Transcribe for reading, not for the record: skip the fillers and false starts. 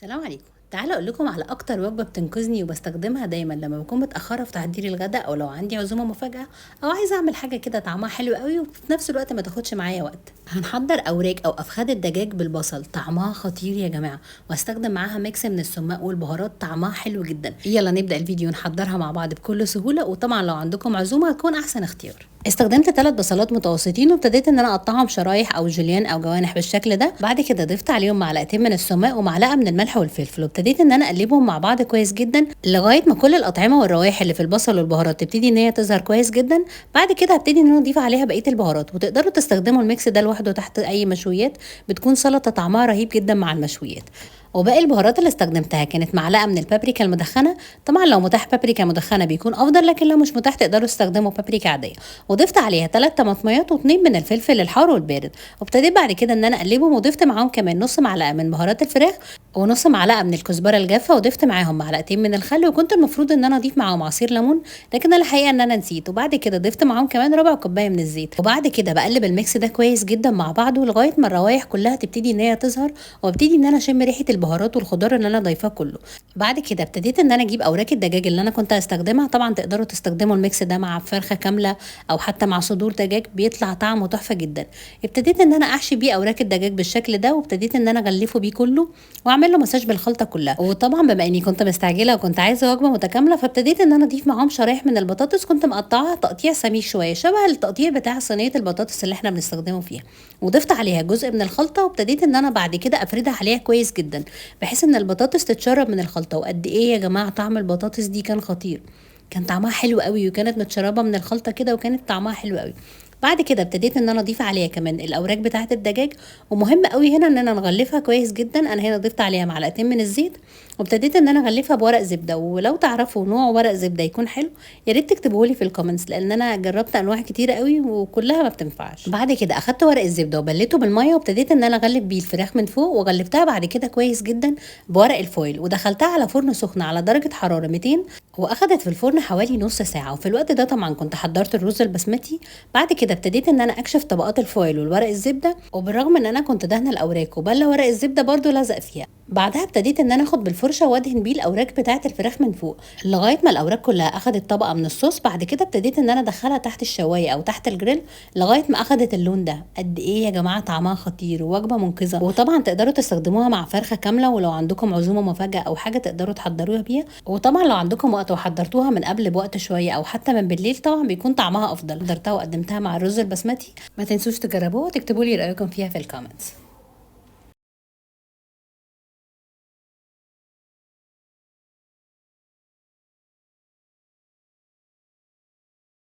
السلام عليكم. تعالى اقول لكم على اكتر وجبه بتنقذني وبستخدمها دايما لما بكون متاخره في تحضير الغداء او لو عندي عزومه مفاجاه او عايزه اعمل حاجه كده طعمها حلو قوي وفي نفس الوقت ما تاخدش معايا وقت. هنحضر اوراق او افخاد الدجاج بالبصل، طعمها خطير يا جماعه، واستخدم معاها ميكس من السماق والبهارات طعمها حلو جدا. يلا نبدا الفيديو نحضرها مع بعض بكل سهوله، وطبعا لو عندكم عزومه هتكون احسن اختيار. استخدمت 3 بصلات متوسطين وابتديت ان انا اقطعهم شرايح او جوليان او جوانح بالشكل ده. بعد كده ضفت عليهم معلقتين من السماق ومعلقه من الملح والفلفل، وابتديت ان انا اقلبهم مع بعض كويس جدا لغايه ما كل الاطعمه والروائح اللي في البصل والبهارات تبتدي ان هي تظهر كويس جدا. بعد كده هبتدي ان انا اضيف عليها بقيه البهارات، وتقدروا تستخدموا الميكس ده لوحده تحت اي مشويات، بتكون سلطه طعمها رهيب جدا مع المشويات. وباقي البهارات اللي استخدمتها كانت معلقه من البابريكا المدخنه، طبعا لو متاح بابريكا مدخنه بيكون افضل، لكن لو مش متاح تقدروا تستخدموا بابريكا عاديه. وضفت عليها 3 طماطميات و2 من الفلفل الحار والبارد، وابتديت بعد كده ان انا اقلبهم، وضفت معاهم كمان نص معلقه من بهارات الفراخ ونص معلقه من الكزبره الجافه، وضفت معاهم معلقتين من الخل، وكنت المفروض ان انا اضيف معاهم عصير ليمون لكن الحقيقه ان انا نسيت. وبعد كده ضفت معاهم كمان ربع كوبايه من الزيت، وبعد كده بقلب الميكس ده كويس جدا مع بعضه لغايه ما الروايح كلها تبتدي ان هي تظهر، وابتدي ان انا اشم ريحه البهارات والخضار اللي انا ضايفاه كله. بعد كده ابتديت ان انا اجيب اوراق الدجاج اللي انا كنت هستخدمها، طبعا تقدروا تستخدموا الميكس ده مع فرخه كامله او حتى مع صدور دجاج، بيطلع طعمه تحفه جدا. ابتديت ان انا احشي بيه اوراق الدجاج بالشكل ده، وابتديت ان انا اغلفه بيه كله واعمل له مساج بالخلطه كلها. وطبعا بما اني كنت مستعجله وكنت عايزه وجبه متكامله، فابتديت ان انا اضيف معاهم شرايح من البطاطس، كنت مقطعها تقطيع سميك شويه شبه التقطيع بتاع صينيه البطاطس اللي احنا بنستخدمه فيها، وضفت عليها جزء من الخلطه، وابتديت ان انا بعد كده افردها عليها كويس جدا بحيث ان البطاطس تتشرب من الخلطه. وقد ايه يا جماعه طعم البطاطس دي كان خطير، كان طعمها حلو قوي وكانت متشربه من الخلطه كده وكانت طعمها حلو قوي. بعد كده ابتديت ان انا اضيف عليها كمان الاوراق بتاعه الدجاج، ومهم قوي هنا ان انا نغلفها كويس جدا. انا هنا ضفت عليها معلقتين من الزيت، وابتديت ان انا اغلفها بورق زبده. ولو تعرفوا نوع ورق زبده يكون حلو يا ريت تكتبوه لي في الكومنتس، لان انا جربت انواع كتيره قوي وكلها ما بتنفعش. بعد كده اخدت ورق الزبده وبليته بالميه، وابتديت ان انا اغلف بيه الفراخ من فوق، وغلفتها بعد كده كويس جدا بورق الفويل، ودخلتها على فرن سخن على درجه حراره 200، واخدت في الفرن حوالي نص ساعه. وفي الوقت ده طبعا كنت حضرت الرز البسمتي. بعد كده ابتديت ان انا اكشف طبقات الفويل والورق الزبده، وبالرغم ان انا كنت دهنه الاوراق وبله ورق الزبده برضو لزق فيها. بعدها ابتديت ان انا اخد بالفرشه وادهن بيه الاوراق بتاعه الفراخ من فوق لغايه ما الاوراق كلها اخدت طبقه من الصوص. بعد كده ابتديت ان انا ادخلها تحت الشوايه او تحت الجريل لغايه ما اخدت اللون ده. قد ايه يا جماعه طعمها خطير ووجبه منقذه، وطبعا تقدروا تستخدموها مع فرخه كامله، ولو عندكم عزومه مفاجاه او حاجه تقدروا تحضروها بيها. وطبعا لو عندكم وقت وحضرتوها من قبل بوقت شويه او حتى من بالليل طبعا بيكون طعمها افضل. حضرتها وقدمتها مع الرز البسمتي. ما تنسوش تجربوها وتكتبوا لي رايكم فيها في الكومنتس.